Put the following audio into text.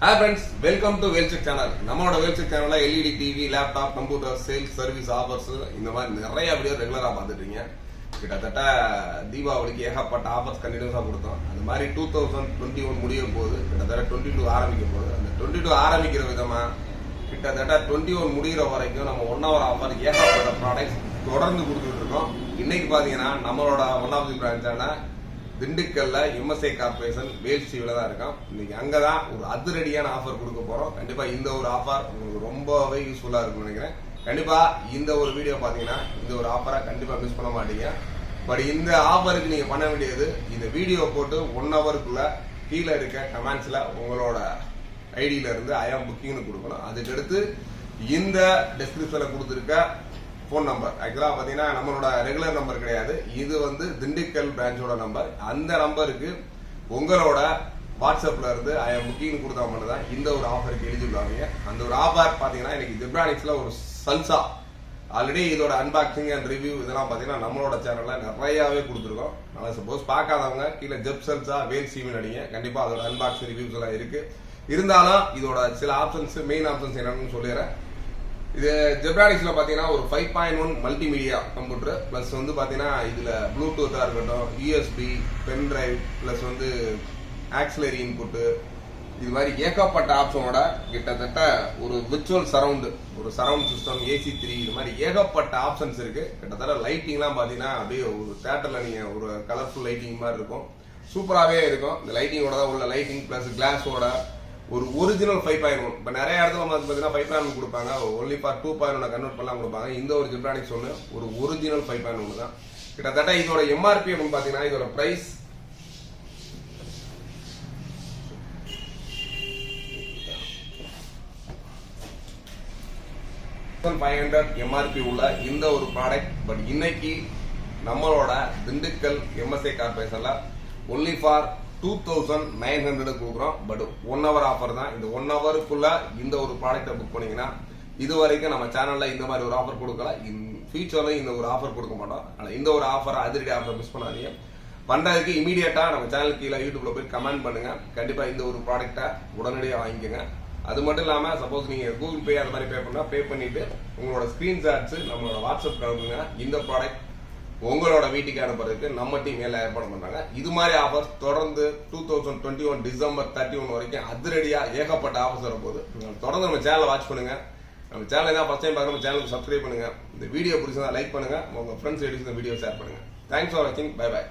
Hi friends, welcome to Wellcheck channel. நம்மளோட Wellcheck channelல LED TV, laptop, computer, sales, service offers இந்த மாதிரி நிறைய video ரெகுலரா பார்த்துட்டு இருக்கீங்க. கிட்டத்தட்ட தீபாவளிக்கு ஏகப்பட்ட ஆஃபர்ஸ் கண்டினியூஸா கொடுத்தோம். அந்த மாதிரி 2021 முடியும் போது கிட்டத்தட்ட 22 ஆரம்பிக்கும் போது அந்த 22 ஆரம்பிக்கிற விதமா கிட்டத்தட்ட 21 முடிகிற வரைக்கும் நம்ம 1 hour ஆஃபர் ஏகப்பட்ட ப்ராடக்ட்ஸ் தொடர்ந்து கொடுத்துட்டு இருக்கோம். இன்னைக்கு பாத்தீங்கன்னா நம்மளோட ஒன் ஆஃப் தி பிரான்ச்சான திண்டுக்கல்ல எம்எஸ்ஐ கார்பரேஷன் வேல்சிவில தான் இருக்கோம். இன்னைக்கு அங்கதான் ஒரு அதிரடியான ஆஃபர் கொடுக்க போறோம். கண்டிப்பா இந்த ஒரு ஆஃபர் உங்களுக்கு ரொம்பவே யூஸ்ஃபுல்லா இருக்கும்னு நினைக்கிறேன். கண்டிப்பா இந்த ஒரு வீடியோ பாத்தீங்கன்னா இந்த ஒரு ஆஃபரை கண்டிப்பா மிஸ் பண்ண மாட்டீங்க. பட் இந்த ஆஃபருக்கு நீங்க பண்ண வேண்டியது இந்த வீடியோ போட்டு 1 hourக்குள்ள கீழே இருக்க கமெண்ட்ஸ்ல உங்களோட ஐடியில இருந்து ஐஎம் புக்கிங்னு கொடுக்கணும். அதுக்கடுத்து இந்த டெஸ்கிரிப்ஷன்ல கொடுத்துருக்க போன் நம்பர் ஆக்சுவலா பாத்தீங்கன்னா நம்மளோட ரெகுலர் நம்பர் கிடையாது, இது திண்டுக்கல் பிரான்ச்சோட நம்பர். அந்த நம்பருக்கு உங்களோட வாட்ஸ்அப்ல இருந்து ஐஎம் புக்கிங் கொடுத்தா மட்டும் தான் இந்த ஒரு ஆஃபருக்கு எலிஜிபிள் ஆகுங்க. அந்த ஒரு ஆஃபர் பாத்தீங்கன்னா இன்னைக்கு ஜெப்ரானிக்ஸ்ல ஒரு சல்சா ஆல்ரெடி இதோட அன்பாக்சிங் அண்ட் ரிவ்யூ இதெல்லாம் பாத்தீங்கன்னா நம்மளோட சேனல்ல நிறையவே கொடுத்துருக்கோம். நல்லா சப்போஸ் பார்க்காதவங்க கீழே ஜெப் சல்சா வேல் சீவன் அடிங்க, கண்டிப்பா அதோட அன்பாக்சிங் ரிவ்யூஸ் எல்லாம் இருக்கு. இருந்தாலும் இதோட சில ஆப்ஷன்ஸ் மெயின் ஆப்ஷன்ஸ் என்னன்னு சொல்லிடுறேன். இது ஜெப்ரானிக்ஸ்ல பாத்தீங்கன்னா ஒரு 5.1 மல்டிமீடியா கம்ப்யூட்டர் பிளஸ் பாத்தீங்கன்னா இதுல ப்ளூடூத்தா இருக்கட்டும், USB, pen drive plus auxiliary input, இது மாதிரி ஏகப்பட்ட ஆப்ஷனோட கிட்டத்தட்ட ஒரு விர்ச்சுவல் சரவுண்ட், ஒரு சரவுண்ட் சிஸ்டம், AC3 இது மாதிரி ஏகப்பட்ட ஆப்ஷன்ஸ் இருக்கு. கிட்டத்தட்ட லைட்டிங்லாம் பாத்தீங்கன்னா அப்படியே ஒரு தியேட்டர்ல நீங்க ஒரு கலர்ஃபுல் லைட்டிங் மாதிரி இருக்கும், சூப்பராகவே இருக்கும். இந்த லைட்டிங்கோட தான் உள்ள லைட்டிங் பிளஸ் கிளாஸோட ஒரு ஒரிஜினல் 5.1. இப்போ நிறைய இடத்துல பார்த்தீங்கன்னா 5.1 கொடுப்பாங்க, ஒன்லி ஃபார் 2.1 கன்வெர்ட் பண்ணலாம் கொடுப்பாங்க. இந்த ஒரு ஜெப்ரானிக்ஸ் ஒரு ஒரிஜினல் 5.1 தான். கிட்டத்தட்ட இதோட எம்ஆர்பி அப்படின்னு பார்த்தீங்கன்னா இதோட பிரைஸ் $500 எம்ஆர்பி உள்ள இந்த ஒரு ப்ராடக்ட். பட் இன்னைக்கு நம்மளோட திண்டுக்கல் எம்எஸ்ஐ கார்பரேஷன்ல ஒன்லி ஃபார் 2900 கொடுக்குறோம். பட் 1 hour ஆஃபர் தான். இந்த 1 hourக்குள்ள இந்த ஒரு ப்ராடக்ட்டை புக் பண்ணீங்கன்னா இது வரைக்கும் நம்ம சேனல்ல இந்த மாதிரி ஒரு ஆஃபர் கொடுக்கல, ஃபியூச்சர்ல இந்த ஒரு ஆஃபர் கொடுக்க மாட்டோம். ஆனால் இந்த ஒரு ஆஃபர் அதிரடி ஆஃபர் மிஸ் பண்ணாதீங்க. பண்றதுக்கு இமீடியட்டா நம்ம சேனல் கீழே யூடியூப்ல போய் கமெண்ட் பண்ணுங்க. கண்டிப்பா இந்த ஒரு ப்ராடக்ட்டை உடனடியாக வாங்கிக்கோங்க. அது மட்டும் இல்லாம சப்போஸ் நீங்க கூகுள் பே அந்த மாதிரி பே பண்ணிட்டு உங்களோட ஸ்கிரீன்ஷாட்ஸ் நம்மளோட வாட்ஸ்அப் அனுப்புங்க. இந்த ப்ராடக்ட் உங்களோட வீட்டுக்கு அனுப்புறதுக்கு நம்ம டீம் எல்லாம் ஏற்பாடு பண்றாங்க. இது மாதிரி ஆஃபர்ஸ் தொடர்ந்து 2021 டிசம்பர் 31 வரைக்கும் அதிரடியா ஏகப்பட்ட ஆஃபர்ஸ் வரும்போது தொடர்ந்து நம்ம சேனலை வாட்ச் பண்ணுங்க. நம்ம சேனல் தான் ஃபர்ஸ்ட் டைம் பார்க்கணும், சேனலுக்கு சப்ஸ்கிரைப் பண்ணுங்க. இந்த வீடியோ பிடிச்சதா லைக் பண்ணுங்க, உங்க ஃப்ரெண்ட்ஸ் இந்த வீடியோ ஷேர் பண்ணுங்க. தேங்க்ஸ் ஃபார் வாட்சிங். Bye by.